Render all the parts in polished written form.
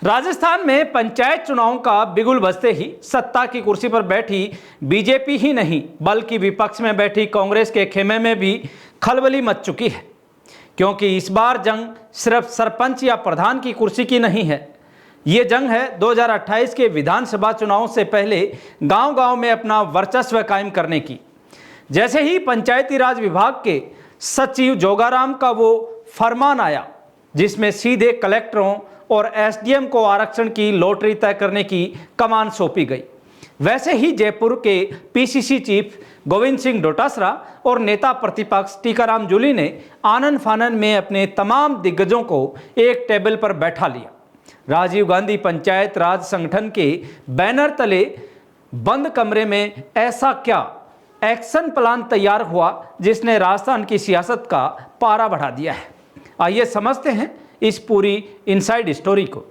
राजस्थान में पंचायत चुनावों का बिगुल बजते ही सत्ता की कुर्सी पर बैठी बीजेपी ही नहीं बल्कि विपक्ष में बैठी कांग्रेस के खेमे में भी खलबली मच चुकी है। क्योंकि इस बार जंग सिर्फ सरपंच या प्रधान की कुर्सी की नहीं है, ये जंग है 2028 के विधानसभा चुनावों से पहले गांव-गांव में अपना वर्चस्व कायम करने की। जैसे ही पंचायती राज विभाग के सचिव जोगाराम का वो फरमान आया जिसमें सीधे कलेक्टरों और एसडीएम को आरक्षण की लॉटरी तय करने की कमान सौंपी गई, वैसे ही जयपुर के पीसीसी चीफ गोविंद सिंह डोटासरा और नेता प्रतिपक्ष टीकाराम जूली ने आनन फानन में अपने तमाम दिग्गजों को एक टेबल पर बैठा लिया। राजीव गांधी पंचायत राज संगठन के बैनर तले बंद कमरे में ऐसा क्या एक्शन प्लान तैयार हुआ जिसने राजस्थान की सियासत का पारा बढ़ा दिया है। आइए समझते हैं इस पूरी इनसाइड स्टोरी को।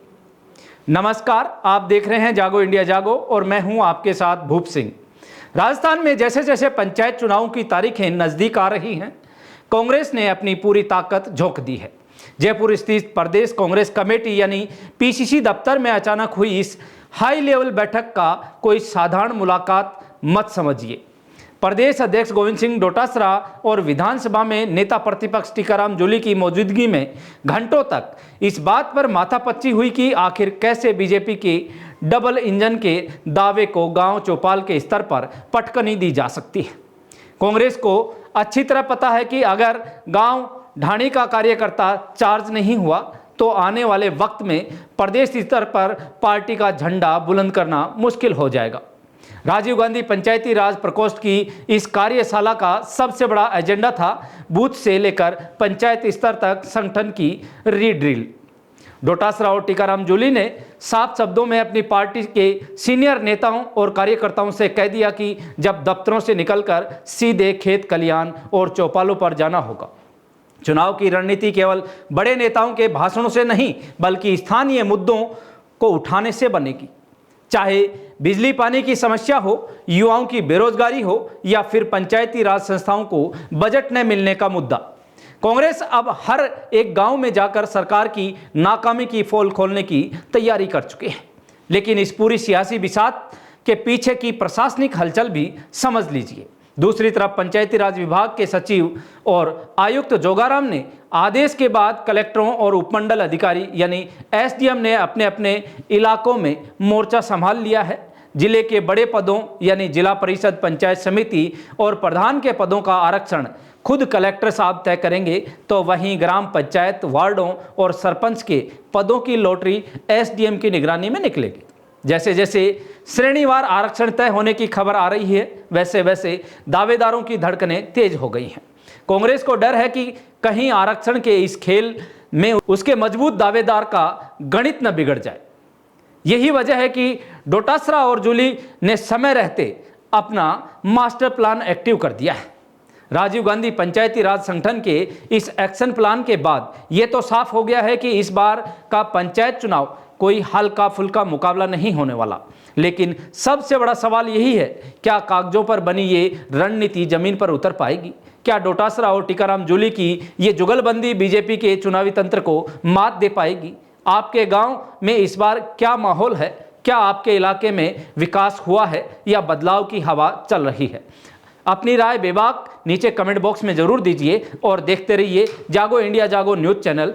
नमस्कार, आप देख रहे हैं जागो इंडिया जागो और मैं हूं आपके साथ भूप सिंह। राजस्थान में जैसे जैसे पंचायत चुनावों की तारीखें नजदीक आ रही हैं, कांग्रेस ने अपनी पूरी ताकत झोंक दी है। जयपुर स्थित प्रदेश कांग्रेस कमेटी यानी पीसीसी दफ्तर में अचानक हुई इस हाई लेवल बैठक का कोई साधारण मुलाकात मत समझिए। प्रदेश अध्यक्ष गोविंद सिंह डोटासरा और विधानसभा में नेता प्रतिपक्ष टीकाराम जूली की मौजूदगी में घंटों तक इस बात पर माथापच्ची हुई कि आखिर कैसे बीजेपी के डबल इंजन के दावे को गांव चौपाल के स्तर पर पटकनी दी जा सकती है। कांग्रेस को अच्छी तरह पता है कि अगर गांव ढाणी का कार्यकर्ता चार्ज नहीं हुआ तो आने वाले वक्त में प्रदेश स्तर पर पार्टी का झंडा बुलंद करना मुश्किल हो जाएगा। राजीव गांधी पंचायती राज प्रकोष्ठ की इस कार्यशाला का सबसे बड़ा एजेंडा था बूथ से लेकर पंचायत स्तर तक संगठन की रीड्रिल। डोटासरा और टीकाराम जूली ने साफ शब्दों में अपनी पार्टी के सीनियर नेताओं और कार्यकर्ताओं से कह दिया कि जब दफ्तरों से निकलकर सीधे खेत खलियान और चौपालों पर जाना होगा। चुनाव की रणनीति केवल बड़े नेताओं के भाषणों से नहीं बल्कि स्थानीय मुद्दों को उठाने से बनेगी। चाहे बिजली पानी की समस्या हो, युवाओं की बेरोजगारी हो या फिर पंचायती राज संस्थाओं को बजट न मिलने का मुद्दा, कांग्रेस अब हर एक गांव में जाकर सरकार की नाकामी की पोल खोलने की तैयारी कर चुकी है। लेकिन इस पूरी सियासी बिसात के पीछे की प्रशासनिक हलचल भी समझ लीजिए। दूसरी तरफ पंचायती राज विभाग के सचिव और आयुक्त जोगाराम ने आदेश के बाद कलेक्टरों और उपमंडल अधिकारी यानी एसडीएम ने अपने अपने इलाकों में मोर्चा संभाल लिया है। जिले के बड़े पदों यानी जिला परिषद, पंचायत समिति और प्रधान के पदों का आरक्षण खुद कलेक्टर साहब तय करेंगे, तो वहीं ग्राम पंचायत, वार्डों और सरपंच के पदों की लॉटरी एसडीएम की निगरानी में निकलेगी। जैसे जैसे श्रेणीवार आरक्षण तय होने की खबर आ रही है, वैसे वैसे दावेदारों की धड़कनें तेज हो गई हैं। कांग्रेस को डर है कि कहीं आरक्षण के इस खेल में उसके मजबूत दावेदार का गणित न बिगड़ जाए। यही वजह है कि डोटासरा और जूली ने समय रहते अपना मास्टर प्लान एक्टिव कर दिया है। राजीव गांधी पंचायती राज संगठन के इस एक्शन प्लान के बाद ये तो साफ हो गया है कि इस बार का पंचायत चुनाव कोई हल्का फुल्का मुकाबला नहीं होने वाला। लेकिन सबसे बड़ा सवाल यही है, क्या कागजों पर बनी ये रणनीति जमीन पर उतर पाएगी? क्या डोटासरा और टीकाराम जूली की ये जुगलबंदी बीजेपी के चुनावी तंत्र को मात दे पाएगी? आपके गांव में इस बार क्या माहौल है? क्या आपके इलाके में विकास हुआ है या बदलाव की हवा चल रही है? अपनी राय बेबाक नीचे कमेंट बॉक्स में जरूर दीजिए और देखते रहिए जागो इंडिया जागो न्यूज़ चैनल।